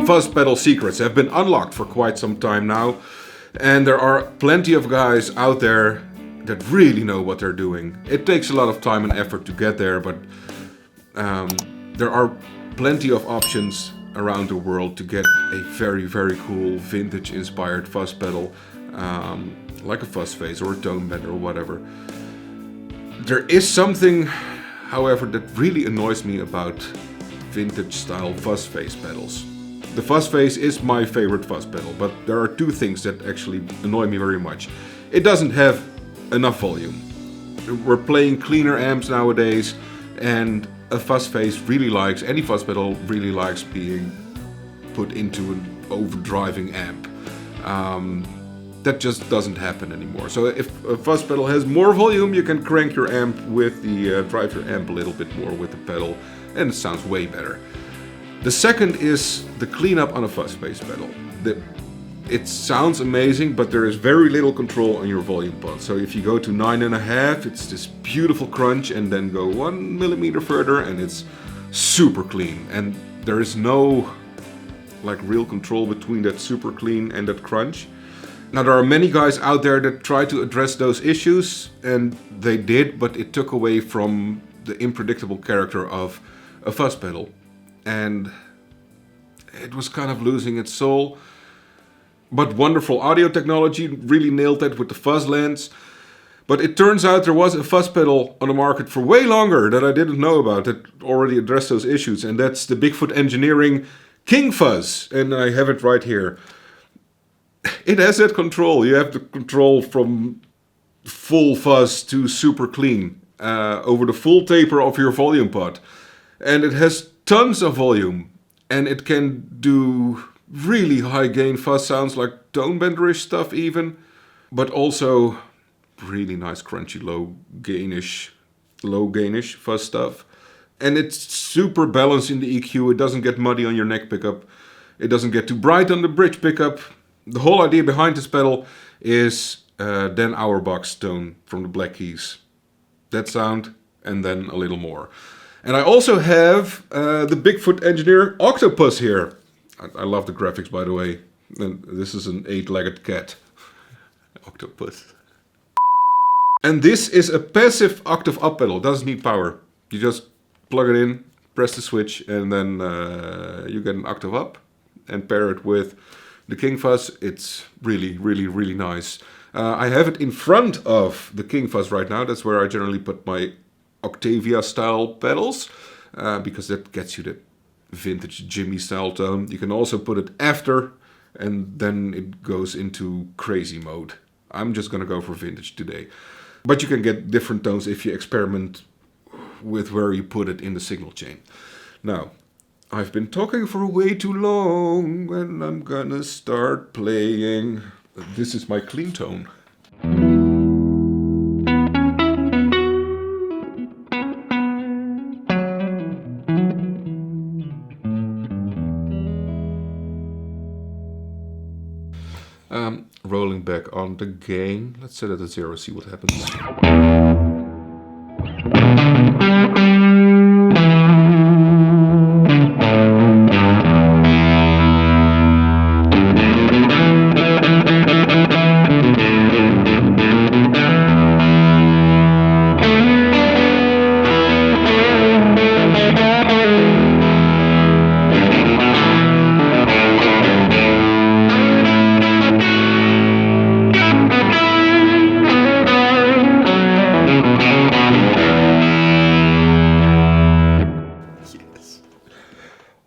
fuzz pedal secrets have been unlocked for quite some time now, and there are plenty of guys out there that really know what they're doing. It takes a lot of time and effort to get there, but there are plenty of options around the world to get a very, very cool vintage inspired fuzz pedal, like a fuzz face or a tone bender or whatever. There is something, however, that really annoys me about vintage style fuzz face pedals. The fuzz face is my favorite fuzz pedal, but there are two things that actually annoy me very much. It doesn't have enough volume. We're playing cleaner amps nowadays, and a fuzz face really likes, any fuzz pedal really likes being put into an overdriving amp. That just doesn't happen anymore. So if a fuzz pedal has more volume, you can crank your amp with the, drive your amp a little bit more with the pedal, and it sounds way better. The second is the cleanup on a fuzz face pedal. It sounds amazing, but there is very little control on your volume pot. So if you go to 9.5, it's this beautiful crunch, and then go 1 millimeter further and it's super clean. And there is no like real control between that super clean and that crunch. Now there are many guys out there that try to address those issues, and they did, but it took away from the unpredictable character of a fuzz pedal. And it was kind of losing its soul. But wonderful audio technology really nailed that with the fuzz lens. But it turns out there was a fuzz pedal on the market for way longer that I didn't know about that already addressed those issues. And that's the Bigfoot Engineering King Fuzz. And I have it right here. It has that control. You have the control from full fuzz to super clean over the full taper of your volume pot. And it has tons of volume. And it can do really high gain fuzz sounds, like tone benderish stuff even. But also really nice crunchy low gainish fuzz stuff. And it's super balanced in the EQ. It doesn't get muddy on your neck pickup. It doesn't get too bright on the bridge pickup. The whole idea behind this pedal is Dan Auerbach's tone from the Black Keys. That sound and then a little more. And I also have the Bigfoot Engineer Octopus here. I love the graphics, by the way. And this is an 8-legged cat. Octopus. And this is a passive octave up pedal. It doesn't need power. You just plug it in, press the switch, and then you get an octave up. And pair it with the King Fuzz. It's really, really, really nice. I have it in front of the King Fuzz right now. That's where I generally put my Octavia style pedals, because that gets you the vintage Jimmy style tone. You can also put it after, and then it goes into crazy mode. I'm just gonna go for vintage today. But you can get different tones if you experiment with where you put it in the signal chain. Now, I've been talking for way too long, and I'm gonna start playing. This is my clean tone. Rolling back on the gain. Let's set it at 0, see what happens.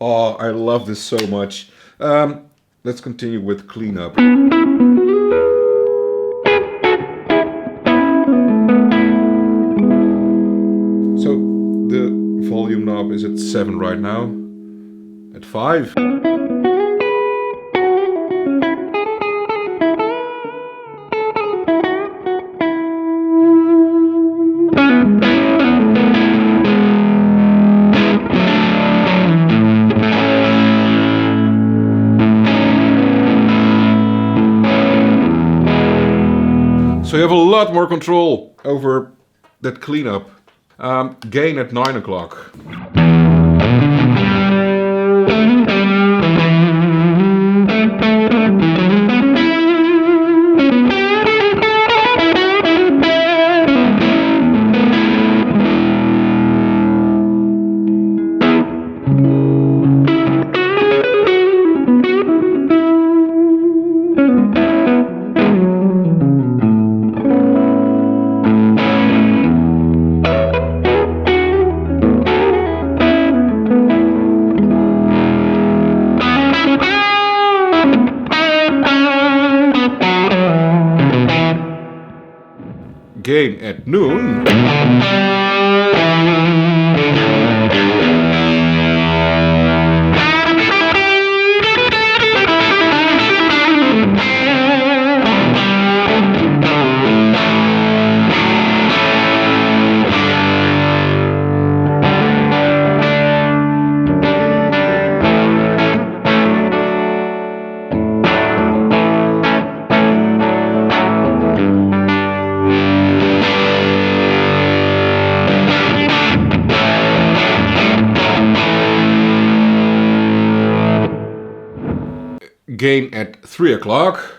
Oh, I love this so much. Let's continue with cleanup. So the volume knob is at 7 right now. At 5. So you have a lot more control over that cleanup. Gain at 9 o'clock. again at noon. Again at 3 o'clock.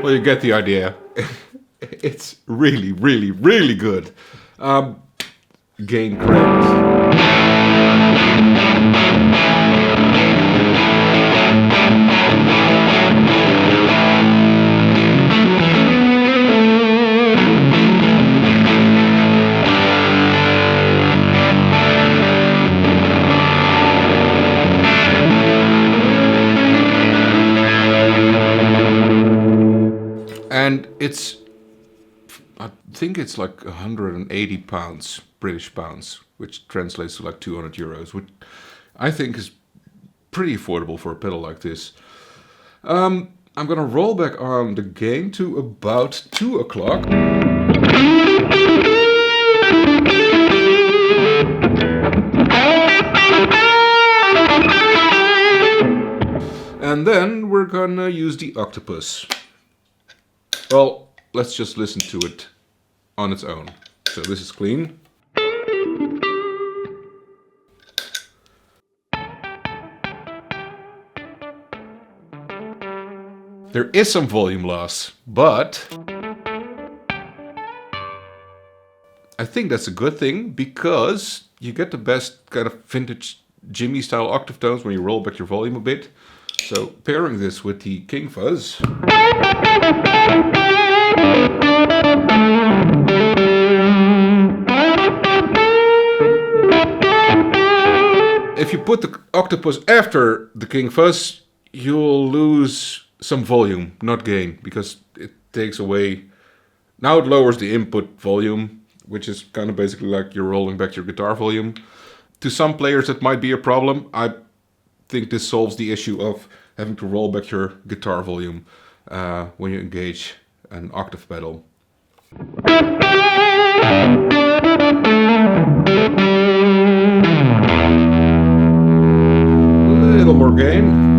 Well, you get the idea. It's really, really, really good. Gain credit. And it's, I think it's like 180 pounds, British pounds, which translates to like 200 euros, which I think is pretty affordable for a pedal like this. I'm gonna roll back on the gain to about 2 o'clock. And then we're gonna use the Octopus. Well, let's just listen to it on its own. So this is clean. There is some volume loss, but I think that's a good thing because you get the best kind of vintage Jimmy style octave tones when you roll back your volume a bit. So pairing this with the King Fuzz. If you put the Octopus after the King Fuzz, you'll lose some volume, not gain, because it takes away... Now it lowers the input volume, which is kind of basically like you're rolling back your guitar volume. To some players that might be a problem. I think this solves the issue of having to roll back your guitar volume when you engage an octave pedal. A little more gain.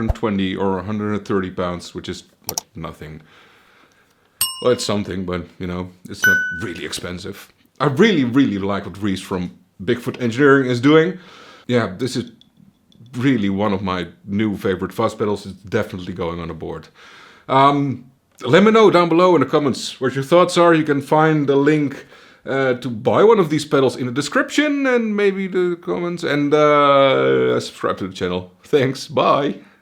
120 or 130 pounds, which is like nothing. Well, it's something, but you know, it's not really expensive. I really, really like what Reese from Bigfoot Engineering is doing. Yeah, this is really one of my new favorite fuzz pedals. It's definitely going on the board. Let me know down below in the comments what your thoughts are. You can find the link to buy one of these pedals in the description and maybe the comments. And subscribe to the channel. Thanks, bye!